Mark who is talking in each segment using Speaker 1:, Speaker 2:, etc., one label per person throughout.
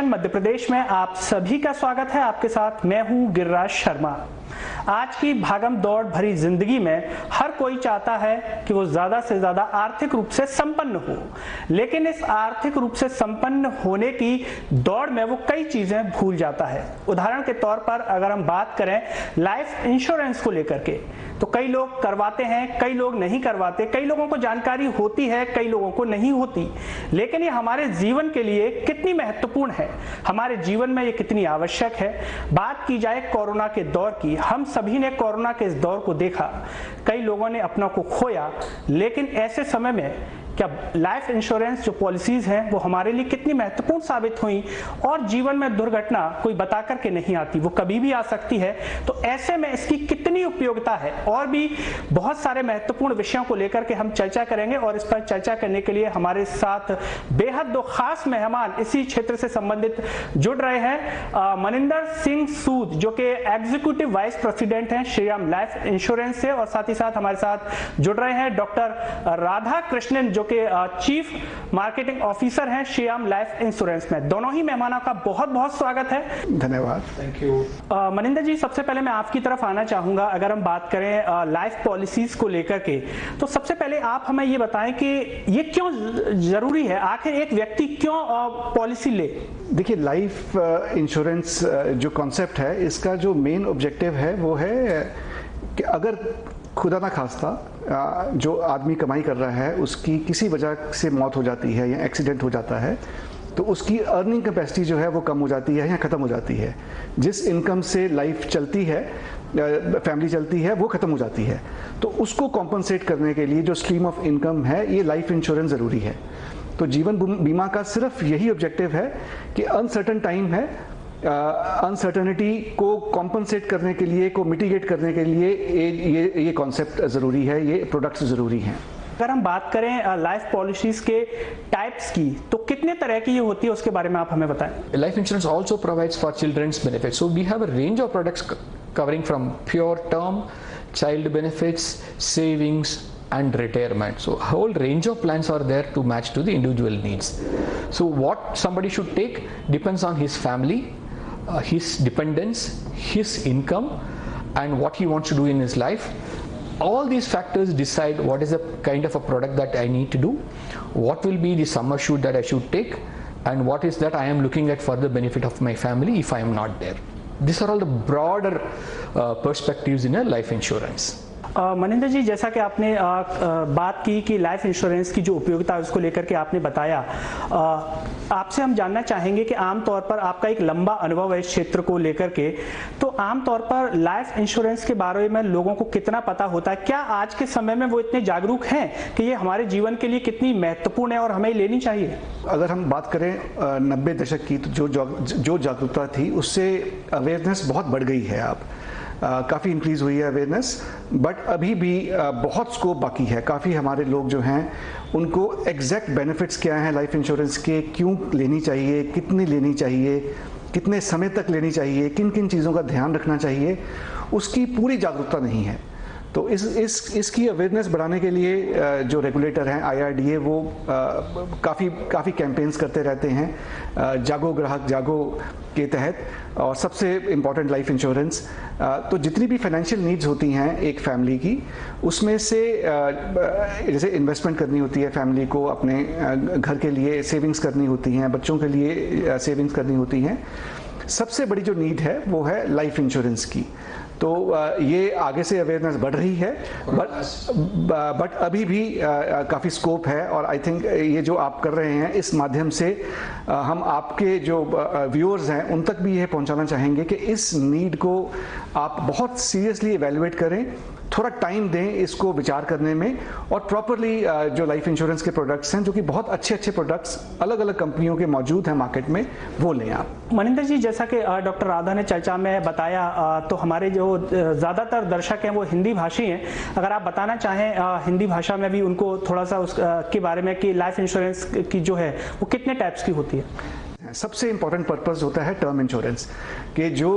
Speaker 1: दर्शन मध्य प्रदेश में आप सभी का स्वागत है। आपके साथ मैं हूं गिरिराज शर्मा। आज की भागम दौड़ भरी जिंदगी में हर कोई चाहता है कि वो ज्यादा से ज्यादा आर्थिक रूप से संपन्न हो, लेकिन इस आर्थिक रूप से संपन्न होने की दौड़ में वो कई चीजें भूल जाता है। उदाहरण के तौर पर अगर हम बात करें लाइफ इंश्योरेंस को लेकर के, तो कई लोग करवाते हैं, कई लोग नहीं करवाते, कई लोगों को जानकारी होती है, कई लोगों को नहीं होती। लेकिन ये हमारे जीवन के लिए कितनी महत्वपूर्ण है, हमारे जीवन में ये कितनी आवश्यक है। बात की जाए कोरोना के दौर की, हम सभी ने कोरोना के इस दौर को देखा, कई लोगों ने अपना को खोया, लेकिन ऐसे समय में क्या लाइफ इंश्योरेंस जो पॉलिसीज हैं वो हमारे लिए कितनी महत्वपूर्ण साबित हुई। और जीवन में दुर्घटना कोई बता करके नहीं आती, वो कभी भी आ सकती है। तो ऐसे में इसकी कितनी उपयोगिता है, और भी बहुत सारे महत्वपूर्ण विषयों को लेकर के हम चर्चा करेंगे। और इस पर चर्चा करने के लिए हमारे साथ बेहद दो खास मेहमान इसी क्षेत्र से संबंधित जुड़ रहे हैं। मनिंदर सिंह सूद जो कि एग्जीक्यूटिव वाइस प्रेसिडेंट हैं श्रीराम लाइफ इंश्योरेंस से, और साथ ही साथ हमारे साथ जुड़ रहे हैं डॉक्टर राधा कृष्णन जो कि चीफ मार्केटिंग ऑफिसर हैं श्रीराम लाइफ इंश्योरेंस में। दोनों ही मेहमानों का बहुत बहुत स्वागत है।
Speaker 2: धन्यवाद।
Speaker 1: Thank you. मनिंदर जी, सबसे पहले मैं आपकी तरफ आना चाहूंगा। अगर हम बात करें लाइफ पॉलिसीज को लेकर के, तो सबसे पहले आप हमें ये बताएं कि ये क्यों जरूरी है, आखिर एक व्यक्ति क्यों पॉलिसी ले।
Speaker 2: देखिए, लाइफ इंश्योरेंस जो कॉन्सेप्ट है, इसका जो मेन ऑब्जेक्टिव है वो है कि अगर खुदा ना खास्ता जो आदमी कमाई कर रहा है उसकी किसी वजह से मौत हो जाती है या एक्सीडेंट हो जाता है, तो उसकी अर्निंग कैपेसिटी जो है वो कम हो जाती है या ख़त्म हो जाती है। जिस इनकम से लाइफ चलती है, फैमिली चलती है, वो ख़त्म हो जाती है। तो उसको कॉम्पनसेट करने के लिए जो स्ट्रीम ऑफ इनकम है, ये लाइफ इंश्योरेंस ज़रूरी है। तो जीवन बीमा का सिर्फ यही ऑब्जेक्टिव है कि अनसर्टन टाइम है, अनसर्टनिटी को कॉम्पनसेट करने के लिए, को मिटिगेट करने के लिए ये कॉन्सेप्ट ज़रूरी है, ये प्रोडक्ट्स ज़रूरी हैं।
Speaker 1: अगर हम बात करें लाइफ पॉलिसीज के टाइप्स की, तो कितने तरह की ये होती है, उसके बारे में आप हमें बताएं।
Speaker 3: Life insurance also provides for children's benefits. So we have a range of products covering from pure term, child benefits, savings, and retirement. So a whole range of plans are there to match to the individual needs. So what somebody should take depends on his family, his dependents, his income, and what he wants to do in his life. All these factors decide what is the kind of a product that I need to do, what will be the sum assured that I should take, and what is that I am looking at for the benefit of my family if I am not there. These are all the broader perspectives in a life insurance.
Speaker 1: Maninder जी, जैसा कि आपने बात की कि life insurance की जो उपयोगिता है उसको लेकर के आपने बताया, आपसे हम जानना चाहेंगे कि आमतौर पर आपका एक लंबा अनुभव है इस क्षेत्र को लेकर के, तो आमतौर पर लाइफ इंश्योरेंस के बारे में लोगों को कितना पता होता है? क्या आज के समय में वो इतने जागरूक हैं कि ये हमारे जीवन के लिए कितनी महत्वपूर्ण है और हमें लेनी चाहिए?
Speaker 2: अगर हम बात करें 90 दशक की, तो जो जागरूकता थी उससे अवेयरनेस बहुत बढ़ गई है। अब काफ़ी इंक्रीज हुई है अवेयरनेस, बट अभी भी बहुत स्कोप बाकी है। काफ़ी हमारे लोग जो हैं उनको एग्जैक्ट बेनिफिट्स क्या हैं लाइफ इंश्योरेंस के, क्यों लेनी चाहिए, कितनी लेनी चाहिए, कितने समय तक लेनी चाहिए, किन किन चीज़ों का ध्यान रखना चाहिए, उसकी पूरी जागरूकता नहीं है। तो इसकी अवेयरनेस बढ़ाने के लिए जो रेगुलेटर हैं IRDA, वो काफ़ी कैंपेन्स करते रहते हैं जागो ग्राहक जागो के तहत। और सबसे इम्पॉर्टेंट लाइफ इंश्योरेंस, तो जितनी भी फाइनेंशियल नीड्स होती हैं एक फैमिली की, उसमें से जैसे इन्वेस्टमेंट करनी होती है फैमिली को, अपने घर के लिए सेविंग्स करनी होती हैं, बच्चों के लिए सेविंग्स करनी होती हैं, सबसे बड़ी जो नीड है वो है लाइफ इंश्योरेंस की। तो ये आगे से अवेयरनेस बढ़ रही है, बट अभी भी काफ़ी स्कोप है। और आई थिंक ये जो आप कर रहे हैं, इस माध्यम से हम आपके जो व्यूअर्स हैं उन तक भी ये पहुंचाना चाहेंगे कि इस नीड को आप बहुत सीरियसली इवैल्यूएट करें, थोड़ा टाइम दें इसको विचार करने में, और प्रॉपरली जो लाइफ इंश्योरेंस के प्रोडक्ट्स हैं, जो कि बहुत अच्छे प्रोडक्ट्स अलग अलग कंपनियों के मौजूद हैं मार्केट में, वो लें आप।
Speaker 1: मनिंदर जी, जैसा कि डॉक्टर राधा ने चर्चा में बताया, तो हमारे जो ज़्यादातर दर्शक हैं वो हिंदी भाषी हैं। अगर आप बताना चाहें हिंदी भाषा में भी उनको थोड़ा सा उसके बारे में कि लाइफ इंश्योरेंस की जो है वो कितने टाइप्स की होती है?
Speaker 2: सबसे इम्पोर्टेंट पर्पज़ होता है टर्म इंश्योरेंस के। जो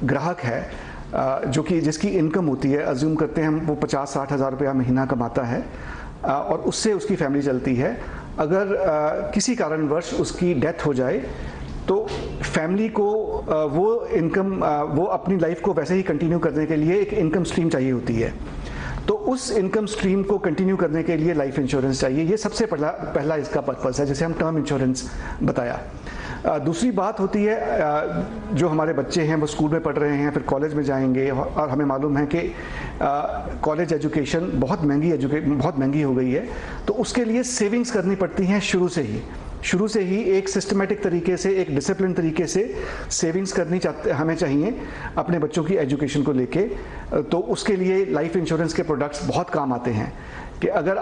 Speaker 2: ग्राहक है जो कि जिसकी इनकम होती है, अज्यूम करते हैं हम वो 50-60 हज़ार रुपया महीना कमाता है, और उससे उसकी फैमिली चलती है, अगर किसी कारणवश उसकी डेथ हो जाए तो फैमिली को वो इनकम, वो अपनी लाइफ को वैसे ही कंटिन्यू करने के लिए एक इनकम स्ट्रीम चाहिए होती है। तो उस इनकम स्ट्रीम को कंटिन्यू करने के लिए लाइफ इंश्योरेंस चाहिए। ये सबसे पहला इसका पर्पस है, जिसे हम टर्म इंश्योरेंस बताया। दूसरी बात होती है, जो हमारे बच्चे हैं वो स्कूल में पढ़ रहे हैं, फिर कॉलेज में जाएंगे, और हमें मालूम है कि कॉलेज एजुकेशन बहुत महंगी हो गई है, तो उसके लिए सेविंग्स करनी पड़ती हैं शुरू से ही एक सिस्टमेटिक तरीके से, एक डिसिप्लिन तरीके से सेविंग्स करनी हमें चाहिए अपने बच्चों की एजुकेशन को लेके। तो उसके लिए लाइफ इंश्योरेंस के प्रोडक्ट्स बहुत काम आते हैं कि अगर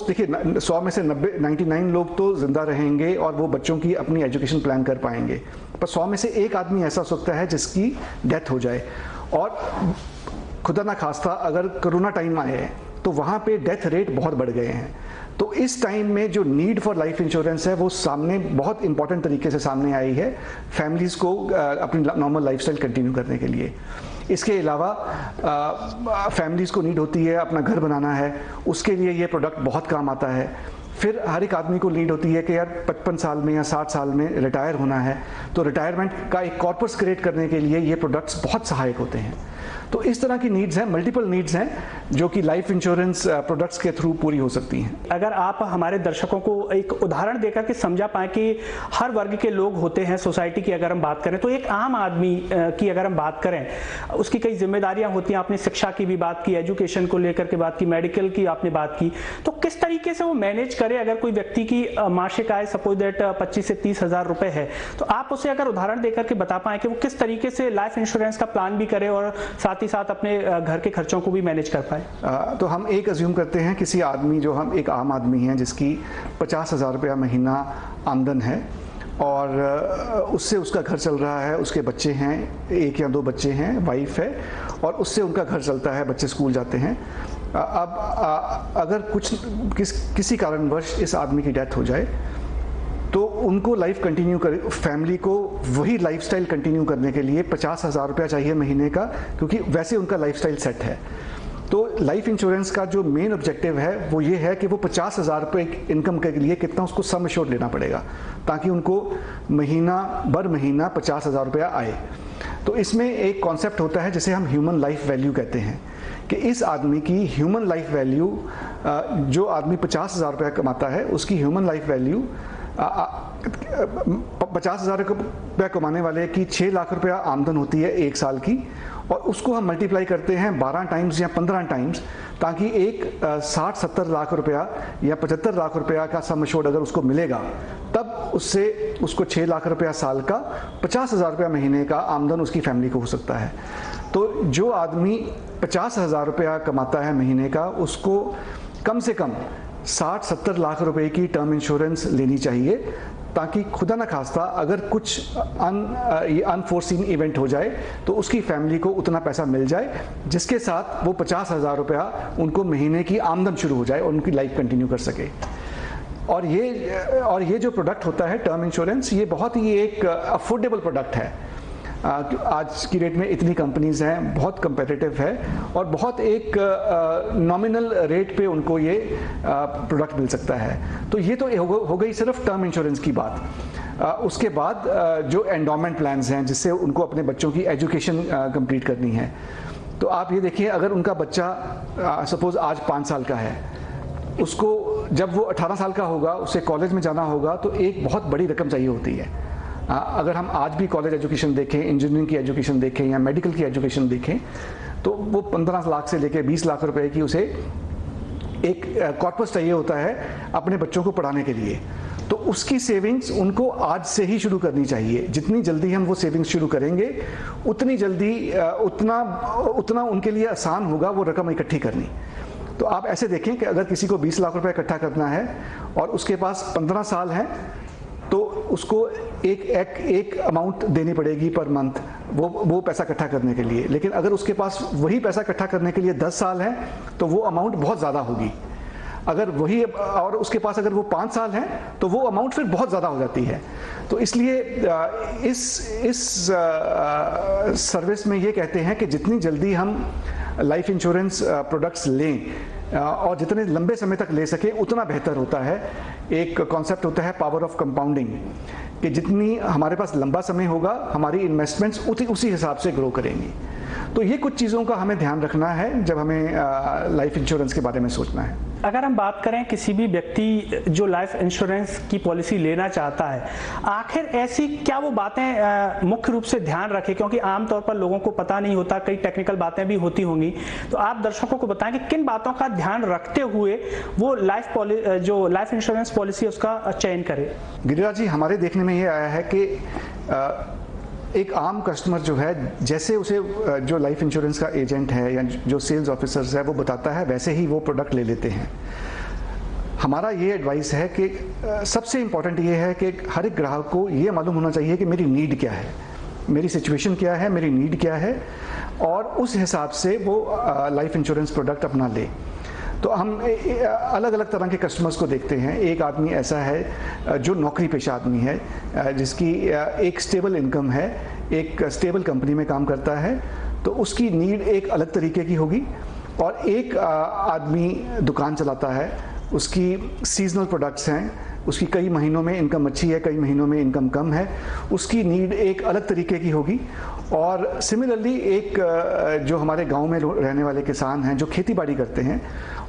Speaker 2: देखिए 100 में से 99 लोग तो जिंदा रहेंगे और वो बच्चों की अपनी एजुकेशन प्लान कर पाएंगे, पर 100 में से एक आदमी ऐसा हो सकता है जिसकी डेथ हो जाए। और खुदा ना खास्ता अगर कोरोना टाइम आए तो वहाँ पे डेथ रेट बहुत बढ़ गए हैं। तो इस टाइम में जो नीड फॉर लाइफ इंश्योरेंस है वो सामने बहुत इंपॉर्टेंट तरीके से सामने आई है फैमिलीज़ को अपनी नॉर्मल लाइफस्टाइल कंटिन्यू करने के लिए। इसके अलावा फैमिलीज़ को नीड होती है अपना घर बनाना है, उसके लिए ये प्रोडक्ट बहुत काम आता है। फिर हर एक आदमी को नीड होती है कि यार 55 साल में या 60 साल में रिटायर होना है, तो रिटायरमेंट का एक कॉर्पस क्रिएट करने के लिए ये प्रोडक्ट्स बहुत सहायक होते हैं। तो इस तरह की नीड्स हैं, मल्टीपल नीड्स हैं, जो कि लाइफ इंश्योरेंस प्रोडक्ट्स के थ्रू पूरी हो सकती हैं।
Speaker 1: अगर आप हमारे दर्शकों को एक उदाहरण देकर के समझा पाएं कि हर वर्ग के लोग होते हैं सोसाइटी की, अगर हम बात करें तो एक आम आदमी की अगर हम बात करें, उसकी कई जिम्मेदारियां होती हैं। आपने शिक्षा की भी बात की, एजुकेशन को लेकर के बात की, मेडिकल की आपने बात की, तो किस तरीके से वो मैनेज करे। अगर कोई व्यक्ति की मासिक आय सपोज दैट 25 से 30 हजार रुपए है, तो आप उसे अगर उदाहरण देकर के बता पाएं कि वो किस तरीके से लाइफ इंश्योरेंस का प्लान भी करे और साथ ही साथ अपने घर के खर्चों को भी मैनेज कर पाए।
Speaker 2: तो हम एक अज्यूम करते हैं किसी आदमी, जो हम एक आम आदमी हैं जिसकी 50,000 रुपया महीना आमदन है और उससे उसका घर चल रहा है, उसके बच्चे हैं, 1 या 2 बच्चे हैं, वाइफ है, और उससे उनका घर चलता है, बच्चे स्कूल जाते हैं। अब अगर किसी कारणवश इस आदमी की डेथ हो जाए तो उनको लाइफ कंटिन्यू कर, फैमिली को वही लाइफस्टाइल कंटिन्यू करने के लिए 50,000 रुपया चाहिए महीने का, क्योंकि वैसे उनका लाइफस्टाइल सेट है। तो लाइफ इंश्योरेंस का जो मेन ऑब्जेक्टिव है वो ये है कि वो 50,000 रुपये इनकम के लिए कितना उसको सम एश्योर्ड लेना पड़ेगा, ताकि उनको महीना 50,000 रुपया आए। तो इसमें एक कॉन्सेप्ट होता है जिसे हम ह्यूमन लाइफ वैल्यू कहते हैं, कि इस आदमी की ह्यूमन लाइफ वैल्यू, जो आदमी 50,000 रुपया कमाता है उसकी ह्यूमन लाइफ वैल्यू 50,000 रुपया कमाने वाले की 6 लाख रुपया आमदन होती है 1 साल की, और उसको हम मल्टीप्लाई करते हैं 12 टाइम्स या 15 टाइम्स, ताकि एक 60-70 लाख रुपया या 75 लाख रुपया का सम एश्योर्ड अगर उसको मिलेगा, तब उसको 6 लाख रुपया साल का, 50,000 रुपया महीने का आमदन उसकी फैमिली को हो सकता है। तो जो आदमी 50,000 रुपया कमाता है महीने का, उसको कम से कम 60-70 लाख रुपए की टर्म इंश्योरेंस लेनी चाहिए, ताकि खुदा न खास्ता अगर कुछ अनफोर्सीन इवेंट हो जाए तो उसकी फैमिली को उतना पैसा मिल जाए जिसके साथ वो 50,000 रुपया उनको महीने की आमदन शुरू हो जाए और उनकी लाइफ कंटिन्यू कर सके। और ये जो प्रोडक्ट होता है टर्म इंश्योरेंस, ये बहुत ही एक अफोर्डेबल प्रोडक्ट है। आज की डेट में इतनी कंपनीज हैं, बहुत कंपेटिटिव है, और बहुत एक नॉमिनल रेट पे उनको ये प्रोडक्ट मिल सकता है। तो ये तो हो गई सिर्फ टर्म इंश्योरेंस की बात। उसके बाद जो एंडोमेंट प्लान्स हैं जिससे उनको अपने बच्चों की एजुकेशन कंप्लीट करनी है, तो आप ये देखिए, अगर उनका बच्चा सपोज आज 5 साल का है, उसको जब वो 18 साल का होगा, उसे कॉलेज में जाना होगा, तो एक बहुत बड़ी रकम चाहिए होती है। अगर हम आज भी कॉलेज एजुकेशन देखें, इंजीनियरिंग की एजुकेशन देखें या मेडिकल की एजुकेशन देखें, तो वो 15 लाख से लेकर 20 लाख रुपए की उसे एक कॉर्पस चाहिए होता है अपने बच्चों को पढ़ाने के लिए। तो उसकी सेविंग्स उनको आज से ही शुरू करनी चाहिए। जितनी जल्दी हम वो सेविंग्स शुरू करेंगे, उतनी जल्दी उतना उनके लिए आसान होगा वो रकम इकट्ठी करनी। तो आप ऐसे देखें कि अगर किसी को 20 लाख रुपए इकट्ठा करना है और उसके पास 15 साल हैं, तो उसको एक अमाउंट देनी पड़ेगी पर मंथ वो पैसा इकट्ठा करने के लिए। लेकिन अगर उसके पास वही पैसा इकट्ठा करने के लिए 10 साल है तो वो अमाउंट बहुत ज़्यादा होगी। अगर वही, और उसके पास अगर वो 5 साल हैं तो वो अमाउंट फिर बहुत ज़्यादा हो जाती है। तो इसलिए इस सर्विस में ये कहते हैं कि जितनी जल्दी हम लाइफ इंश्योरेंस प्रोडक्ट्स लें, और जितने लंबे समय तक ले सके उतना बेहतर होता है। एक कॉन्सेप्ट होता है पावर ऑफ कंपाउंडिंग, कि जितनी हमारे पास लंबा समय होगा हमारी इन्वेस्टमेंट्स उसी हिसाब से ग्रो करेंगी। तो ये कुछ चीज़ों का हमें ध्यान रखना है जब हमें लाइफ इंश्योरेंस के बारे में सोचना है।
Speaker 1: अगर हम बात करें किसी भी व्यक्ति जो लाइफ इंश्योरेंस की पॉलिसी लेना चाहता है, आखिर ऐसी क्या वो बातें मुख्य रूप से ध्यान रखे, क्योंकि आमतौर पर लोगों को पता नहीं होता, कई टेक्निकल बातें भी होती होंगी, तो आप दर्शकों को बताएं कि किन बातों का ध्यान रखते हुए वो लाइफ इंश्योरेंस पॉलिसी उसका चयन करे।
Speaker 2: गिरिराज जी, हमारे देखने में ये आया है कि एक आम कस्टमर जो है, जैसे उसे जो लाइफ इंश्योरेंस का एजेंट है या जो सेल्स ऑफिसर्स है वो बताता है, वैसे ही वो प्रोडक्ट ले लेते हैं। हमारा ये एडवाइस है कि सबसे इम्पॉर्टेंट ये है कि हर एक ग्राहक को ये मालूम होना चाहिए कि मेरी नीड क्या है, मेरी सिचुएशन क्या है, मेरी नीड क्या है, और उस हिसाब से वो लाइफ इंश्योरेंस प्रोडक्ट अपना ले। तो हम अलग अलग तरह के कस्टमर्स को देखते हैं। एक आदमी ऐसा है जो नौकरी पेशा आदमी है, जिसकी एक स्टेबल इनकम है, एक स्टेबल कंपनी में काम करता है, तो उसकी नीड एक अलग तरीके की होगी। और एक आदमी दुकान चलाता है, उसकी सीजनल प्रोडक्ट्स हैं, उसकी कई महीनों में इनकम अच्छी है, कई महीनों में इनकम कम है, उसकी नीड एक अलग तरीके की होगी। और सिमिलरली एक जो हमारे गांव में रहने वाले किसान हैं जो खेती बाड़ी करते हैं,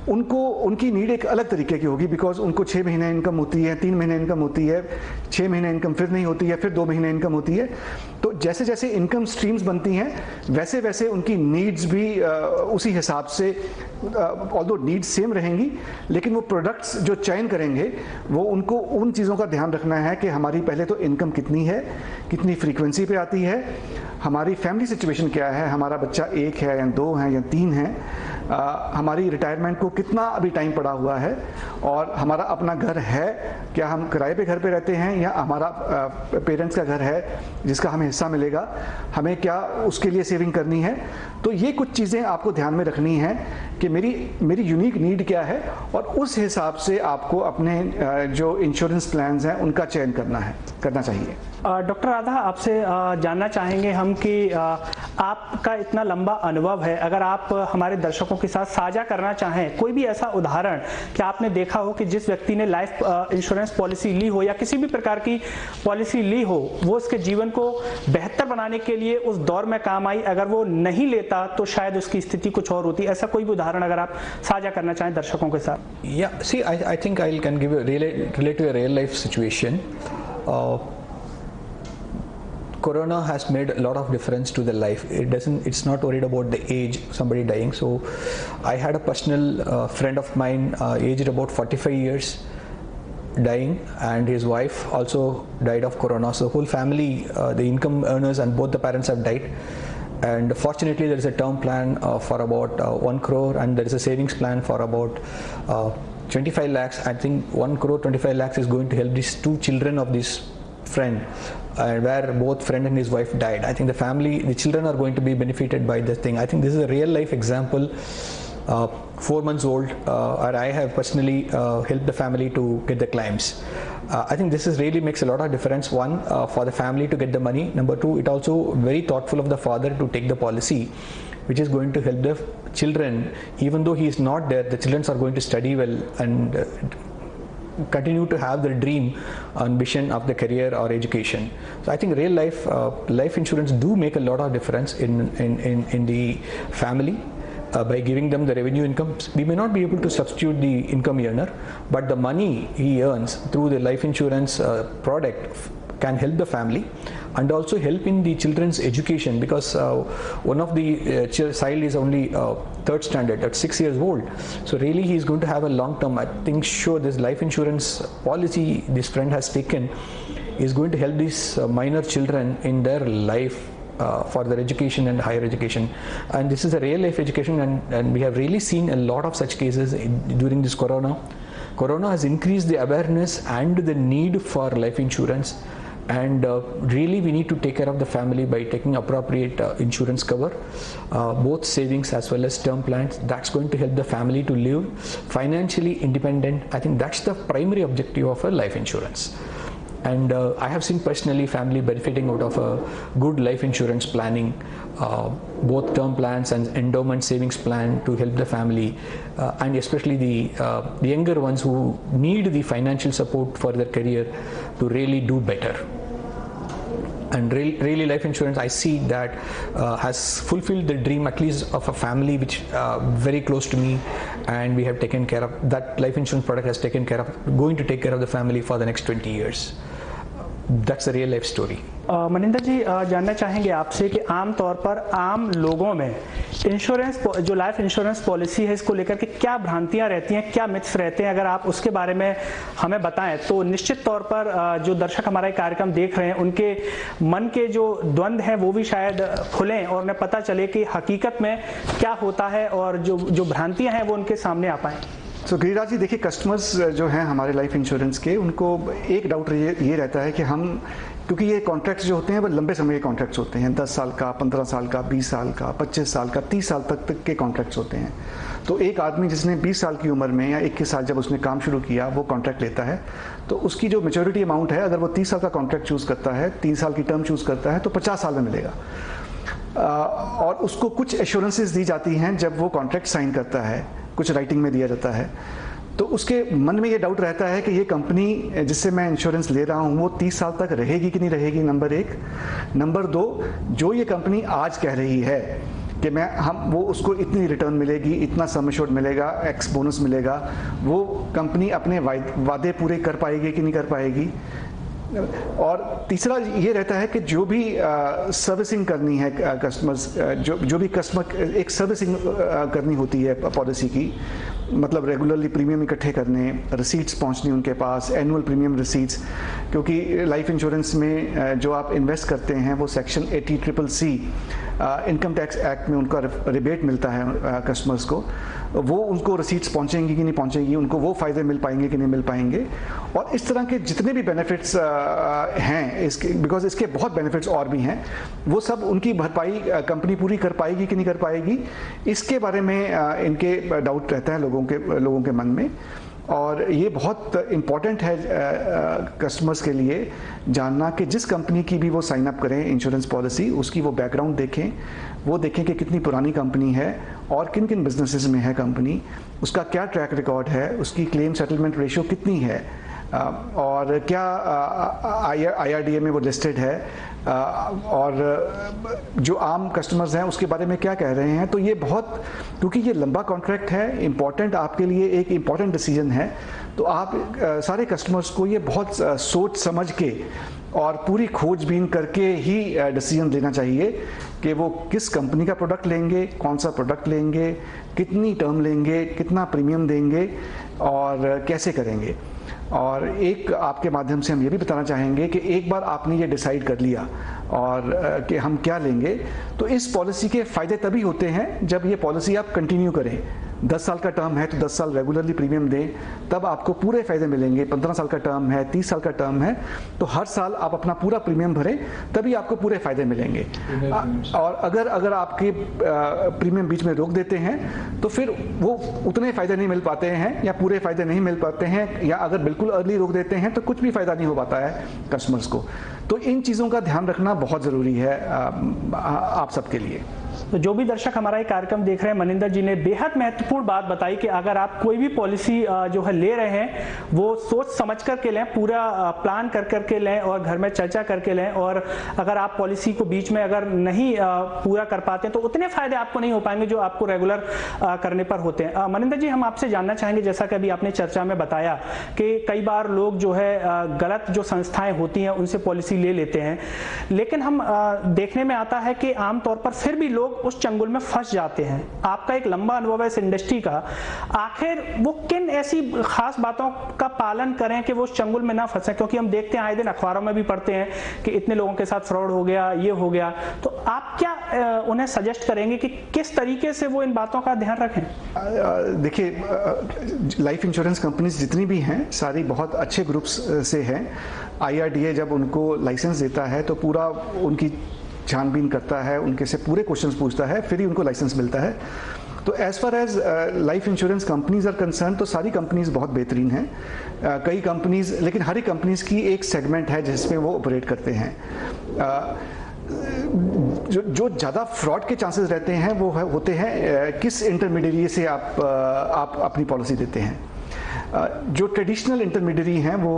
Speaker 2: उनकी नीड एक अलग तरीके की होगी, बिकॉज उनको 6 महीने इनकम होती है, 3 महीने इनकम होती है, 6 महीने इनकम फिर नहीं होती है, फिर 2 महीने इनकम होती है। तो जैसे जैसे इनकम स्ट्रीम्स बनती हैं वैसे वैसे उनकी नीड्स भी उसी हिसाब से, ऑल्दो नीड्स सेम रहेंगी, लेकिन वो प्रोडक्ट्स जो चयन करेंगे वो उनको उन चीज़ों का ध्यान रखना है कि हमारी पहले तो इनकम कितनी है, कितनी फ्रीक्वेंसी पे आती है, हमारी फैमिली सिचुएशन क्या है, हमारा बच्चा 1 है या 2 है या 3 है, हमारी रिटायरमेंट को कितना अभी टाइम पड़ा हुआ है, और हमारा अपना घर है, क्या हम किराए पे घर पे रहते हैं या हमारा पेरेंट्स का घर है जिसका हमें हिस्सा मिलेगा, हमें क्या उसके लिए सेविंग करनी है। तो ये कुछ चीज़ें आपको ध्यान में रखनी है कि मेरी यूनिक नीड क्या है, और उस हिसाब से आपको अपने जो इंश्योरेंस प्लान्स हैं उनका चयन करना चाहिए।
Speaker 1: डॉक्टर राधा, आपसे जानना चाहेंगे हम कि आपका इतना लंबा अनुभव है, अगर आप हमारे दर्शकों के साथ साझा करना चाहें कोई भी ऐसा उदाहरण कि आपने देखा हो कि जिस व्यक्ति ने लाइफ इंश्योरेंस पॉलिसी ली हो या किसी भी प्रकार की पॉलिसी ली हो, वो उसके जीवन को बेहतर बनाने के लिए उस दौर में काम आई, अगर वो नहीं लेता तो शायद उसकी स्थिति कुछ और होती। ऐसा कोई भी उदाहरण अगर आप साझा करना चाहें दर्शकों के साथ।
Speaker 3: Yeah, see, I think I can give relate to a real life situation. Corona has made a lot of difference to the life. It's not worried about the age, somebody dying. So I had a personal friend of mine, aged about 45 years, dying, and his wife also died of corona. So whole family, the income earners and both the parents have died. And fortunately there is a term plan for about 1 crore, and there is a savings plan for about 25 lakhs. I think 1 crore 25 lakhs is going to help these 2 children of this friend, where both friend and his wife died. I think the children are going to be benefited by this thing. I think this is a real life example. 4 months old, or I have personally helped the family to get the claims. I think this really makes a lot of difference. One, for the family to get the money. Number 2, it also very thoughtful of the father to take the policy, which is going to help the children. Even though he is not there, the children are going to study well and continue to have their dream, ambition of the career or education. So I think real life insurance do make a lot of difference in the family. By giving them the revenue income, we may not be able to substitute the income earner, but the money he earns through the life insurance product can help the family and also help in the children's education, because one of the child is only 3rd standard at 6 years old. So really he is going to have a long term, I think, sure, this life insurance policy this friend has taken is going to help these minor children in their life for their education and higher education. And this is a real life education, and we have really seen a lot of such cases during this corona. Corona has increased the awareness and the need for life insurance, and really we need to take care of the family by taking appropriate insurance cover, both savings as well as term plans. That's going to help the family to live financially independent. I think that's the primary objective of a life insurance. and I have seen personally family benefiting out of a good life insurance planning, both term plans and endowment savings plan to help the family, and especially the younger ones who need the financial support for their career to really do better. And really life insurance, I see that has fulfilled the dream at least of a family which very close to me, and we have taken care of that. Life insurance product has taken care of, going to take care of the family for the next 20 years. That's a real life story.
Speaker 1: Maninder जी, जानना चाहेंगे आपसे कि आम तौर पर आम लोगों में इंश्योरेंस, जो लाइफ इंश्योरेंस पॉलिसी है, इसको लेकर के क्या भ्रांतियां रहती हैं, क्या मिथ्स रहते हैं, अगर आप उसके बारे में हमें बताएं तो निश्चित तौर पर जो दर्शक हमारा कार्यक्रम देख रहे हैं उनके मन के जो द्वंद्व हैं वो भी शायद खुलें और उन्हें पता चले कि हकीकत में क्या होता है और जो भ्रांतियां हैं वो उनके सामने आ पाएं।
Speaker 2: तो गिरिराज जी, देखिए, कस्टमर्स जो हैं हमारे लाइफ इंश्योरेंस के, उनको एक डाउट ये रहता है कि हम, क्योंकि ये कॉन्ट्रैक्ट्स जो होते हैं वो लंबे समय के कॉन्ट्रैक्ट्स होते हैं, 10 साल का, 15 साल का, 20 साल का, 25 साल का, 30 साल तक के कॉन्ट्रैक्ट्स होते हैं। तो एक आदमी जिसने 20 साल की उम्र में या 21 साल जब उसने काम शुरू किया वो कॉन्ट्रैक्ट लेता है, तो उसकी जो मैच्योरिटी अमाउंट है, अगर वो 30 साल का कॉन्ट्रैक्ट चूज़ करता है, 3 साल की टर्म चूज़ करता है, तो 50 साल में मिलेगा। और उसको कुछ एश्योरेंसेस दी जाती हैं जब वो कॉन्ट्रैक्ट साइन करता है, कुछ राइटिंग में दिया जाता है। तो उसके मन में ये डाउट रहता है कि ये कंपनी जिससे मैं इंश्योरेंस ले रहा हूँ वो 30 साल तक रहेगी कि नहीं रहेगी, नंबर 1। नंबर 2, जो ये कंपनी आज कह रही है कि वो उसको इतनी रिटर्न मिलेगी, इतना सम एश्योर्ड मिलेगा, एक्स बोनस मिलेगा, वो कंपनी अपने वादे पूरे कर पाएगी कि नहीं कर पाएगी। और तीसरा ये रहता है कि जो भी सर्विसिंग करनी है कस्टमर्स, जो भी कस्टमर एक सर्विसिंग करनी होती है पॉलिसी की, मतलब रेगुलरली प्रीमियम इकट्ठे करने, रिसीट्स पहुंचनी उनके पास, एनुअल प्रीमियम रिसीट्स, क्योंकि लाइफ इंश्योरेंस में जो आप इन्वेस्ट करते हैं वो section 80CCC income tax act में उनका रिबेट मिलता है कस्टमर्स को, वो उनको रिसीट्स पहुंचेंगी कि नहीं पहुंचेंगी, उनको वो फ़ायदे मिल पाएंगे कि नहीं मिल पाएंगे। और इस तरह के जितने भी बेनिफिट्स हैं इसके, बिकॉज इसके बहुत बेनिफिट्स और भी हैं, वो सब उनकी भरपाई कंपनी पूरी कर पाएगी कि नहीं कर पाएगी, इसके बारे में इनके डाउट रहता है लोगों के मन में। और ये बहुत इम्पॉर्टेंट है कस्टमर्स के लिए जानना कि जिस कंपनी की भी वो साइन अप करें इंश्योरेंस पॉलिसी, उसकी वो बैकग्राउंड देखें, वो देखें कि कितनी पुरानी कंपनी है और किन किन बिजनेसेस में है कंपनी, उसका क्या ट्रैक रिकॉर्ड है, उसकी क्लेम सेटलमेंट रेशियो कितनी है, और क्या IRDA में वो लिस्टेड है, और जो आम कस्टमर्स हैं उसके बारे में क्या कह रहे हैं। तो ये बहुत, क्योंकि ये लंबा कॉन्ट्रैक्ट है, इम्पॉर्टेंट, आपके लिए एक इम्पॉर्टेंट डिसीजन है, तो आप सारे कस्टमर्स को ये बहुत सोच समझ के और पूरी खोजबीन करके ही डिसीजन लेना चाहिए कि वो किस कंपनी का प्रोडक्ट लेंगे, कौन सा प्रोडक्ट लेंगे, कितनी टर्म लेंगे, कितना प्रीमियम देंगे और कैसे करेंगे। और एक आपके माध्यम से हम ये भी बताना चाहेंगे कि एक बार आपने ये डिसाइड कर लिया और कि हम क्या लेंगे, तो इस पॉलिसी के फ़ायदे तभी होते हैं जब ये पॉलिसी आप कंटिन्यू करें। 10 साल का टर्म है तो 10 साल रेगुलरली प्रीमियम दें, तब आपको पूरे फ़ायदे मिलेंगे। 15 साल का टर्म है, 30 साल का टर्म है, तो हर साल आप अपना पूरा प्रीमियम भरें, तभी आपको पूरे फ़ायदे मिलेंगे। और अगर आपके प्रीमियम बीच में रोक देते हैं तो फिर वो उतने फ़ायदे नहीं मिल पाते हैं, या पूरे फ़ायदे नहीं मिल पाते हैं, या अगर बिल्कुल अर्ली रोक देते हैं तो कुछ भी फ़ायदा नहीं हो पाता है कस्टमर्स को। तो इन चीज़ों का ध्यान रखना बहुत ज़रूरी है आप सबके लिए।
Speaker 1: तो जो भी दर्शक हमारा ये कार्यक्रम देख रहे हैं, मनिंदर जी ने बेहद महत्वपूर्ण बात बताई कि अगर आप कोई भी पॉलिसी जो है ले रहे हैं वो सोच समझ करके लें, पूरा प्लान कर करके लें और घर में चर्चा करके लें। और अगर आप पॉलिसी को बीच में अगर नहीं पूरा कर पाते तो उतने फायदे आपको नहीं हो पाएंगे जो आपको रेगुलर करने पर होते हैं। मनिंदर जी, हम आपसे जानना चाहेंगे, जैसा कि अभी आपने चर्चा में बताया कि कई बार लोग जो है गलत जो संस्थाएं होती हैं उनसे पॉलिसी ले लेते हैं, लेकिन हम देखने में आता है कि आमतौर पर फिर भी लोग उस चंगुल में फंस जाते हैं। आपका एक लंबा अनुभव है इस इंडस्ट्री का, आखिर वो किन ऐसी खास बातों का पालन करें कि वो उस चंगुल में ना फंसे? क्योंकि हम देखते हैं, आए दिन अखबारों में भी पढ़ते हैं कि इतने लोगों के साथ फ्रॉड हो गया, ये हो गया। तो आप क्या उन्हें सजेस्ट करेंगे कि किस तरीके से वो इन बातों का ध्यान रखें?
Speaker 2: देखिए, लाइफ इंश्योरेंस कंपनीज जितनी भी हैं सारी बहुत अच्छे ग्रुप्स से हैं। IRDA जब उनको लाइसेंस देता है तो पूरा उनकी छानबीन करता है, उनके से पूरे क्वेश्चंस पूछता है, फिर ही उनको लाइसेंस मिलता है। तो as far as life insurance companies are concerned, तो सारी कंपनीज बहुत बेहतरीन हैं। कई कंपनीज, लेकिन हर एक कंपनीज की एक सेगमेंट है जिसमें वो ऑपरेट करते हैं। जो ज़्यादा फ्रॉड के चांसेस रहते हैं वो होते हैं किस इंटरमीडियरी से आप अपनी पॉलिसी देते हैं। जो ट्रेडिशनल इंटरमीडियरी हैं वो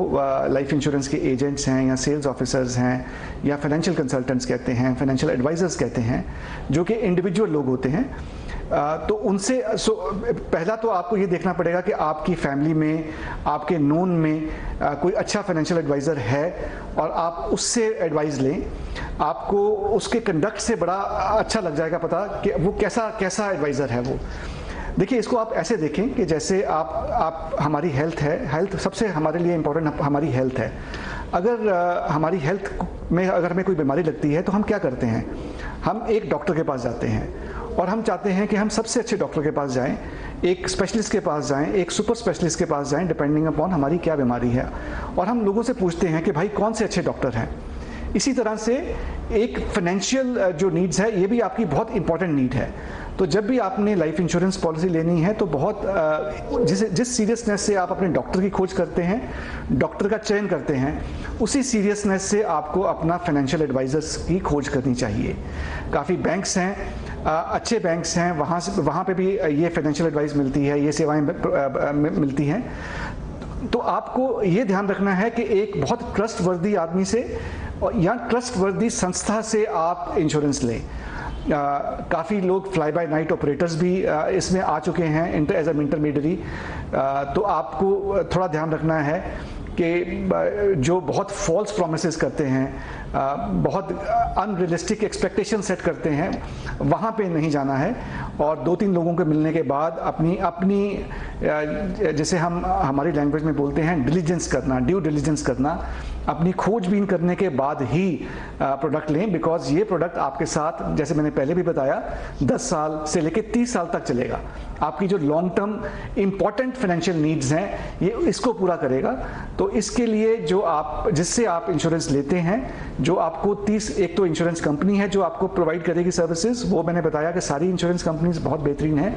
Speaker 2: लाइफ इंश्योरेंस के एजेंट्स हैं या सेल्स ऑफिसर्स हैं या फाइनेंशियल कंसल्टेंट्स कहते हैं, फाइनेंशियल एडवाइजर्स कहते हैं, जो कि इंडिविजुअल लोग होते हैं। तो उनसे पहला तो आपको ये देखना पड़ेगा कि आपकी फैमिली में, आपके नोन में कोई अच्छा फाइनेंशियल एडवाइज़र है और आप उससे एडवाइस लें। आपको उसके कंडक्ट से बड़ा अच्छा लग जाएगा पता कि वो कैसा एडवाइज़र है वो। देखिए, इसको आप ऐसे देखें कि जैसे आप हमारी हेल्थ है, हेल्थ सबसे हमारे लिए इम्पोर्टेंट हमारी हेल्थ है। अगर हमारी हेल्थ में अगर हमें कोई बीमारी लगती है तो हम क्या करते हैं, हम एक डॉक्टर के पास जाते हैं और हम चाहते हैं कि हम सबसे अच्छे डॉक्टर के पास जाएं, एक स्पेशलिस्ट के पास जाएं, एक सुपर स्पेशलिस्ट के पास जाएं, डिपेंडिंग अपॉन हमारी क्या बीमारी है। और हम लोगों से पूछते हैं कि भाई कौन से अच्छे डॉक्टर हैं। इसी तरह से एक फाइनेंशियल जो नीड्स है, ये भी आपकी बहुत इंपॉर्टेंट नीड है। तो जब भी आपने लाइफ इंश्योरेंस पॉलिसी लेनी है तो बहुत जिस सीरियसनेस से आप अपने डॉक्टर की खोज करते हैं, डॉक्टर का चयन करते हैं, उसी सीरियसनेस से आपको अपना फाइनेंशियल एडवाइजर्स की खोज करनी चाहिए। काफ़ी बैंक्स हैं, अच्छे बैंक्स हैं, वहाँ पे भी ये फाइनेंशियल एडवाइस मिलती है, ये सेवाएं मिलती हैं। तो आपको ये ध्यान रखना है कि एक बहुत ट्रस्टवर्दी आदमी से या ट्रस्टवर्दी संस्था से आप इंश्योरेंस लें। काफ़ी लोग फ्लाई बाय नाइट ऑपरेटर्स भी इसमें आ चुके हैं एज एन इंटरमीडियरी। तो आपको थोड़ा ध्यान रखना है कि जो बहुत फॉल्स प्रोमिसेस करते हैं, बहुत अनरियलिस्टिक एक्सपेक्टेशन सेट करते हैं, वहाँ पे नहीं जाना है। और 2-3 लोगों के मिलने के बाद अपनी जैसे हमारी लैंग्वेज में बोलते हैं डिलीजेंस करना, ड्यू डिलीजेंस करना, अपनी खोजबीन करने के बाद ही प्रोडक्ट लें। बिकॉज ये प्रोडक्ट आपके साथ, जैसे मैंने पहले भी बताया, 10 साल से लेकर 30 साल तक चलेगा। आपकी जो long term important financial needs हैं, ये इसको पूरा करेगा। तो इसके लिए जिससे आप इंश्योरेंस लेते हैं, जो आपको एक तो इंश्योरेंस कंपनी है जो आपको प्रोवाइड करेगी सर्विसेज, वो मैंने बताया कि सारी इंश्योरेंस कंपनीज बहुत बेहतरीन है।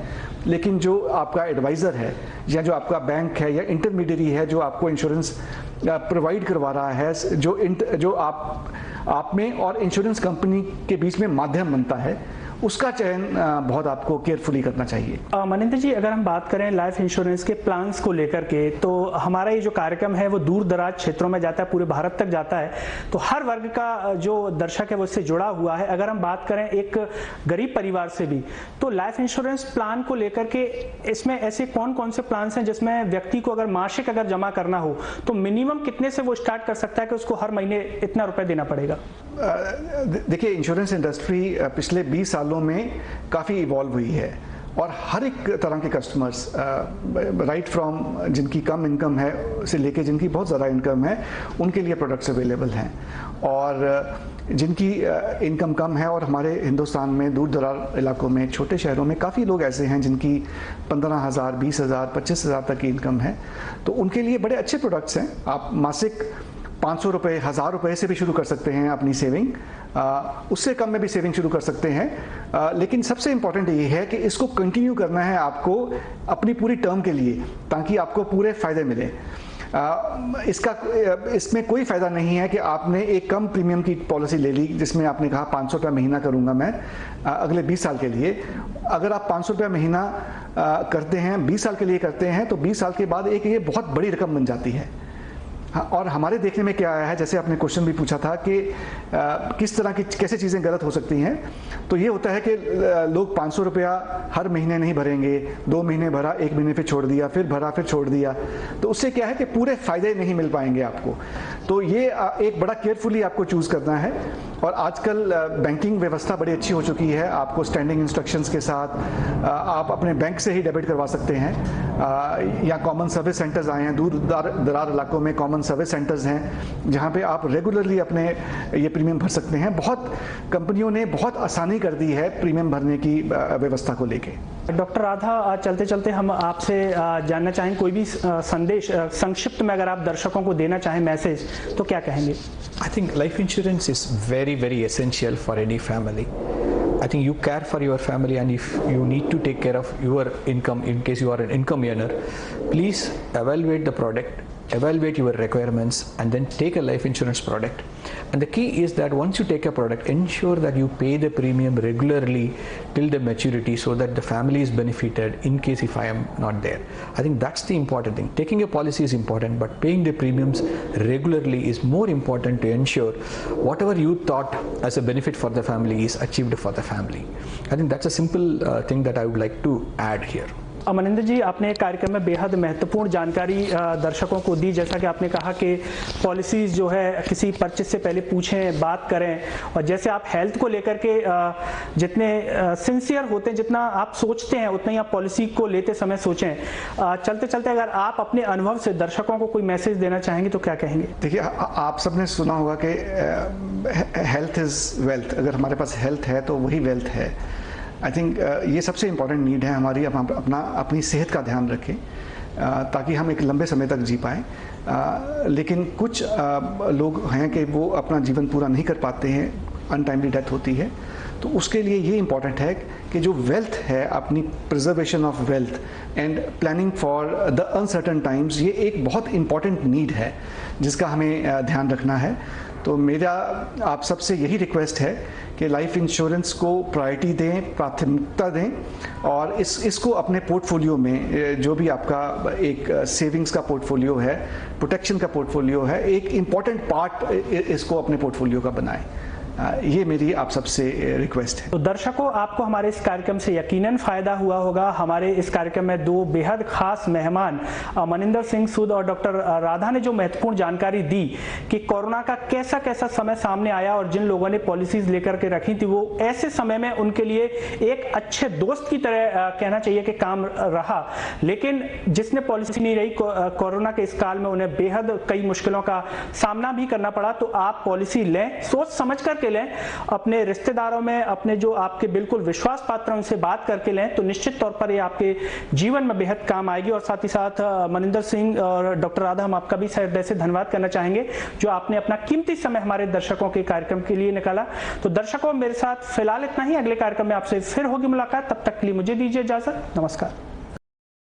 Speaker 2: लेकिन जो आपका एडवाइज़र है या जो आपका बैंक है या इंटरमीडियरी है जो आपको इंश्योरेंस प्रोवाइड करवा रहा है, जो आप में और इंश्योरेंस कंपनी के बीच में माध्यम बनता है, उसका चयन बहुत आपको केयरफुली करना चाहिए।
Speaker 1: मनिंदर जी, अगर हम बात करें लाइफ इंश्योरेंस के प्लान्स को लेकर के, तो हमारा ये जो कार्यक्रम है वो दूर दराज क्षेत्रों में जाता है, पूरे भारत तक जाता है। तो हर वर्ग का जो दर्शक है वो इससे जुड़ा हुआ है। अगर हम बात करें एक गरीब परिवार से भी, तो लाइफ इंश्योरेंस प्लान को लेकर के इसमें ऐसे कौन कौन से प्लान हैं जिसमें व्यक्ति को अगर मासिक जमा करना हो तो मिनिमम कितने से वो स्टार्ट कर सकता है कि उसको हर महीने इतना रुपए देना पड़ेगा?
Speaker 2: देखिए, इंश्योरेंस इंडस्ट्री पिछले 20 सालों में काफ़ी इवॉल्व हुई है और हर एक तरह के कस्टमर्स, राइट फ्रॉम जिनकी कम इनकम है से लेके जिनकी बहुत ज़्यादा इनकम है, उनके लिए प्रोडक्ट्स अवेलेबल हैं। और जिनकी इनकम कम है, और हमारे हिंदुस्तान में दूर दराज इलाकों में, छोटे शहरों में काफ़ी लोग ऐसे हैं जिनकी 15,000, 20,000, 25,000 तक की इनकम है, तो उनके लिए बड़े अच्छे प्रोडक्ट्स हैं। आप मासिक 500 रुपये, 1000 रुपये से भी शुरू कर सकते हैं अपनी सेविंग, उससे कम में भी सेविंग शुरू कर सकते हैं। लेकिन सबसे इम्पॉर्टेंट ये है कि इसको कंटिन्यू करना है आपको अपनी पूरी टर्म के लिए, ताकि आपको पूरे फ़ायदे मिले। इसमें कोई फ़ायदा नहीं है कि आपने एक कम प्रीमियम की पॉलिसी ले ली जिसमें आपने कहा 500 रुपये महीना करूंगा मैं अगले 20 साल के लिए। अगर आप 500 रुपये महीना करते हैं, 20 साल के लिए करते हैं, तो 20 साल के बाद ये बहुत बड़ी रकम बन जाती है। हाँ, और हमारे देखने में क्या आया है, जैसे आपने क्वेश्चन भी पूछा था कि किस तरह की कैसे चीज़ें गलत हो सकती हैं, तो ये होता है कि लोग 500 रुपया हर महीने नहीं भरेंगे, 2 महीने भरा, 1 महीने फिर छोड़ दिया, फिर भरा, फिर छोड़ दिया, तो उससे क्या है कि पूरे फ़ायदे नहीं मिल पाएंगे आपको। तो ये एक बड़ा केयरफुली आपको चूज़ करना है। और आजकल बैंकिंग व्यवस्था बड़ी अच्छी हो चुकी है, आपको स्टैंडिंग इंस्ट्रक्शंस के साथ आप अपने बैंक से ही डेबिट करवा सकते हैं, या कॉमन सर्विस सेंटर्स आए हैं, दूर दरार इलाकों में कॉमन सर्विस सेंटर्स हैं जहां पे आप रेगुलरली अपने ये प्रीमियम भर सकते हैं। बहुत कंपनियों ने बहुत आसानी कर दी है प्रीमियम भरने की व्यवस्था को लेके।
Speaker 1: डॉक्टर राधा, चलते चलते हम आपसे जानना चाहें कोई भी संदेश संक्षिप्त में अगर आप दर्शकों को देना चाहें मैसेज, तो क्या कहेंगे?
Speaker 3: I think life insurance is very, very essential for any family. I think you care for your family, and if you need to take care of your income in case you are an income earner, please evaluate the product, evaluate your requirements, and then take a life insurance product. And the key is that once you take a product, ensure that you pay the premium regularly till the maturity, so that the family is benefited in case if I am not there. I think that's the important thing. Taking a policy is important, but paying the premiums regularly is more important to ensure whatever you thought as a benefit for the family is achieved for the family. I think that's a simple thing that I would like to add here.
Speaker 1: Maninder जी, आपने कार्यक्रम में बेहद महत्वपूर्ण जानकारी दर्शकों को दी। जैसा कि आपने कहा कि पॉलिसीज़ जो है किसी परचेज से पहले पूछें, बात करें, और जैसे आप हेल्थ को लेकर के जितने सिंसियर होते हैं, जितना आप सोचते हैं उतना ही आप पॉलिसी को लेते समय सोचें। चलते चलते अगर आप अपने अनुभव से दर्शकों को कोई मैसेज देना चाहेंगे तो क्या कहेंगे?
Speaker 2: देखिए, आप सबने सुना होगा कि हेल्थ इज़ वेल्थ। अगर हमारे पास हेल्थ है तो वही वेल्थ है। आई थिंक ये सबसे इम्पॉर्टेंट नीड है हमारी। हम अपनी सेहत का ध्यान रखें ताकि हम एक लंबे समय तक जी पाएँ। लेकिन कुछ लोग हैं कि वो अपना जीवन पूरा नहीं कर पाते हैं, अनटाइमली डेथ होती है। तो उसके लिए ये इम्पॉर्टेंट है कि जो वेल्थ है, अपनी preservation of wealth and planning for the uncertain times, ये एक बहुत इम्पॉर्टेंट नीड है जिसका हमें ध्यान रखना है। तो मेरा आप सबसे यही रिक्वेस्ट है कि लाइफ इंश्योरेंस को प्रायोरिटी दें, प्राथमिकता दें, और इसको अपने पोर्टफोलियो में, जो भी आपका एक सेविंग्स का पोर्टफोलियो है, प्रोटेक्शन का पोर्टफोलियो है, एक इम्पॉर्टेंट पार्ट इसको अपने पोर्टफोलियो का बनाएं। ये मेरी आप सबसे रिक्वेस्ट है।
Speaker 1: तो दर्शकों, आपको हमारे इस कार्यक्रम से यकीनन फायदा हुआ होगा। हमारे इस कार्यक्रम में दो बेहद खास मेहमान मनिंदर सिंह सूद और डॉक्टर राधा ने जो महत्वपूर्ण जानकारी दी कि कोरोना का कैसा कैसा समय सामने आया, और जिन लोगों ने पॉलिसीज लेकर के रखी थी वो ऐसे समय में उनके लिए एक अच्छे दोस्त की तरह कहना चाहिए कि काम रहा। लेकिन जिसने पॉलिसी नहीं रही, कोरोना के इस काल में उन्हें बेहद कई मुश्किलों का सामना भी करना पड़ा। तो आप पॉलिसी लें, सोच समझ करके लें, अपने रिश्तेदारों में, अपने जो आपके बिल्कुल विश्वास पात्र उनसे बात करके लें, तो निश्चित तौर पर ये आपके जीवन में बेहद काम आएगी। और साथ ही साथ मनिंदर सिंह और डॉक्टर राधा, हम आपका भी हृदय से धन्यवाद करना चाहेंगे जो आपने अपना कीमती समय हमारे दर्शकों के कार्यक्रम के लिए निकाला। तो दर्शकों, मेरे साथ फिलहाल इतना ही। अगले कार्यक्रम में आपसे फिर होगी मुलाकात। तब तक के लिए मुझे दीजिए इजाजत। नमस्कार।